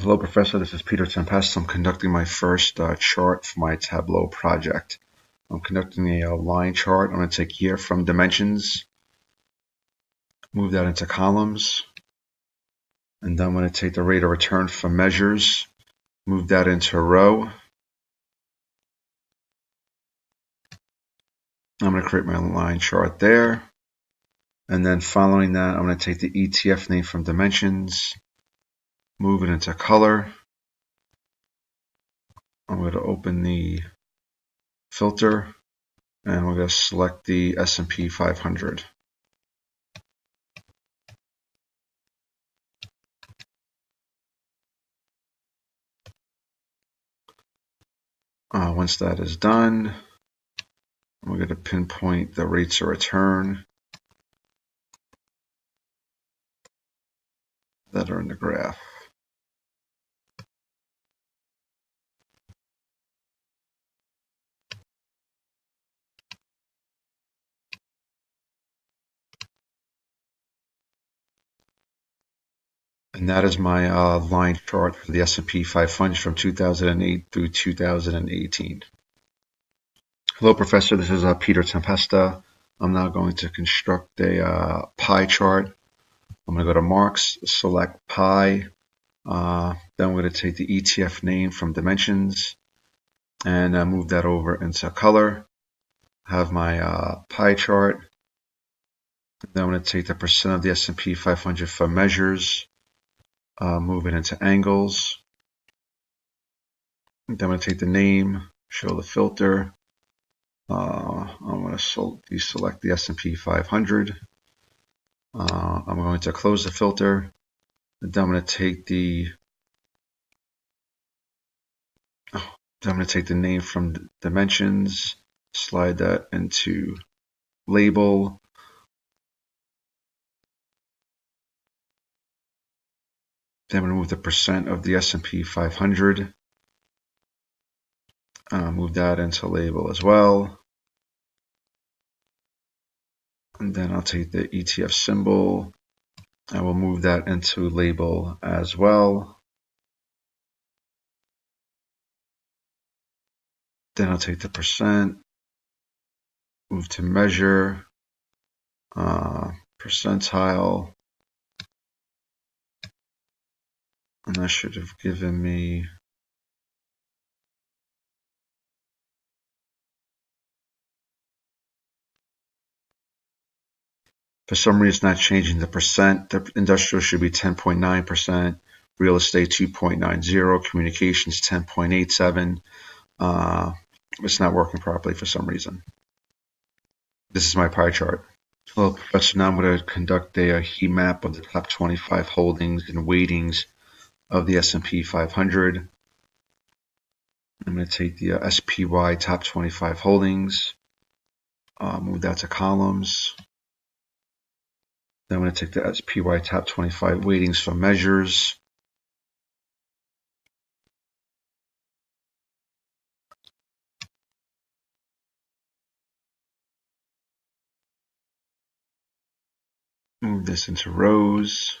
Hello, Professor. This is Peter Tempest. I'm conducting my first chart for my Tableau project. I'm conducting a line chart. I'm going to take year from dimensions, move that into columns, and then I'm going to take the rate of return from measures, move that into a row. I'm going to create my line chart there. And then following that, I'm going to take the ETF name from dimensions, move it into color. I'm going to open the filter, and we're going to select the S&P 500. Once that is done, we're going to pinpoint the rates of return that are in the graph. And that is my line chart for the S&P 500 from 2008 through 2018. Hello, Professor. This is Peter Tempesta. I'm now going to construct a pie chart. I'm going to go to Marks, select pie. Then I'm going to take the ETF name from dimensions and move that over into color. Have my pie chart. Then I'm going to take the percent of the S&P 500 for measures, move it into angles. Then I'm going to take the name, show the filter. I'm going to deselect the S&P 500. I'm going to close the filter. Then I'm going to take the name from dimensions, slide that into label. Then I'm going to move the percent of the S&P 500. Move that into label as well. And then I'll take the ETF symbol. I will move that into label as well. Then I'll take the percent, move to measure, percentile, and that should have given me for some reason not changing the percent. The industrial should be 10.9%, real estate 2.90, communications 10.87. It's not working properly for some reason. This is my pie chart. Well, Professor, now I'm going to conduct a heat map of the top 25 holdings and weightings of the S&P 500. I'm going to take the SPY top 25 holdings, move that to columns. Then I'm going to take the SPY top 25 weightings for measures. Move this into rows.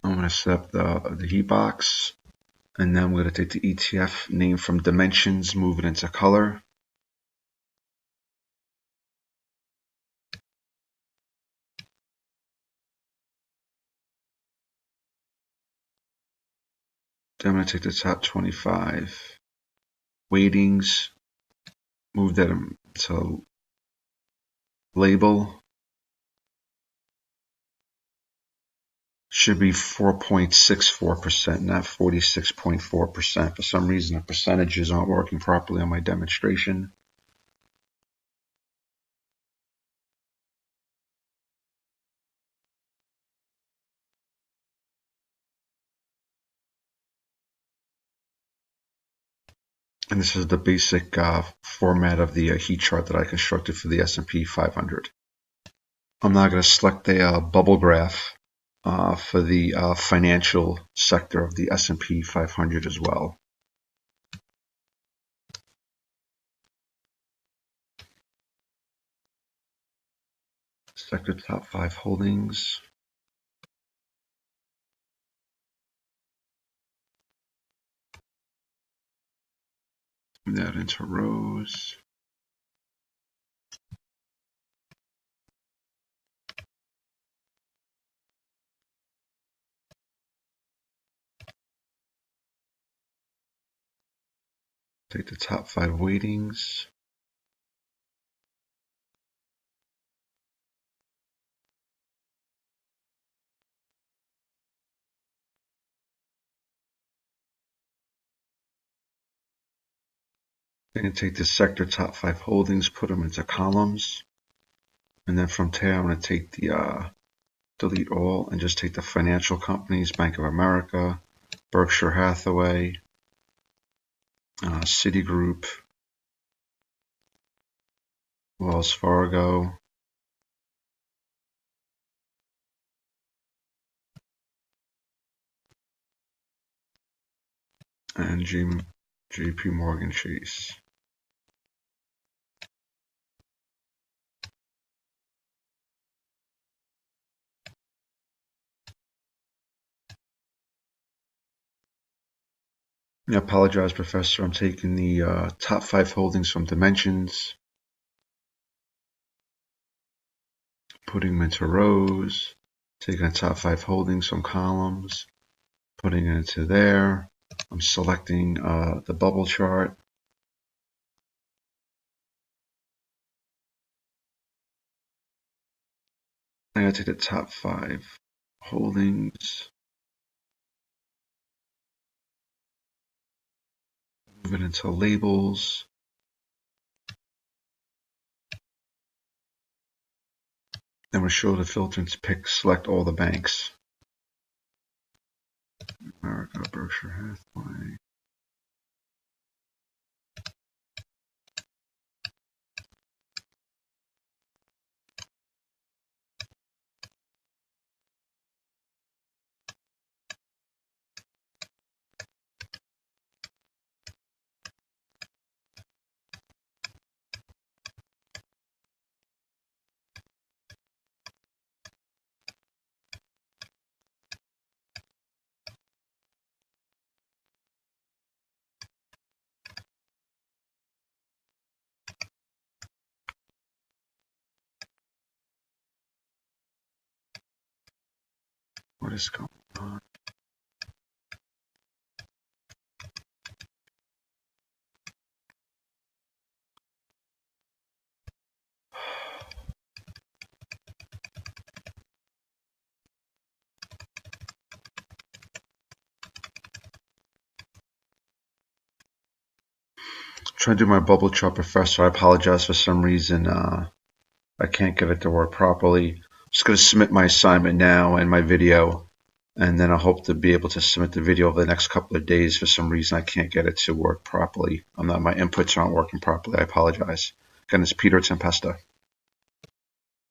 I'm going to set up the heat box. And then I'm going to take the ETF name from dimensions, move it into color. Then I'm going to take the top 25 weightings, move that to label. Should be 4.64%, not 46.4%. For some reason, the percentages aren't working properly on my demonstration. And this is the basic format of the heat chart that I constructed for the S&P 500. I'm now going to select a bubble graph for the financial sector of the S&P 500 as well. Sector top 5 holdings. Move that into rows. Take the top 5 weightings. Then take the sector top 5 holdings, put them into columns. And then from there, I'm going to take the delete all and just take the financial companies, Bank of America, Berkshire Hathaway, Citigroup, Wells Fargo, and JP Morgan Chase. I apologize, Professor. I'm taking the top 5 holdings from Dimensions, putting them into rows, taking the top 5 holdings from columns, putting it into there. I'm selecting the bubble chart. I'm going to take the top 5 holdings, move it into labels. Then we'll show the filter and select all the banks. America, Berkshire Hathaway. What is going on? Trying to do my bubble chart, Professor. I apologize for some reason. I can't get it to work properly. I'm just going to submit my assignment now and my video, and then I hope to be able to submit the video over the next couple of days. For some reason, I can't get it to work properly. My inputs aren't working properly. I apologize. Again, it's Peter Tempesta.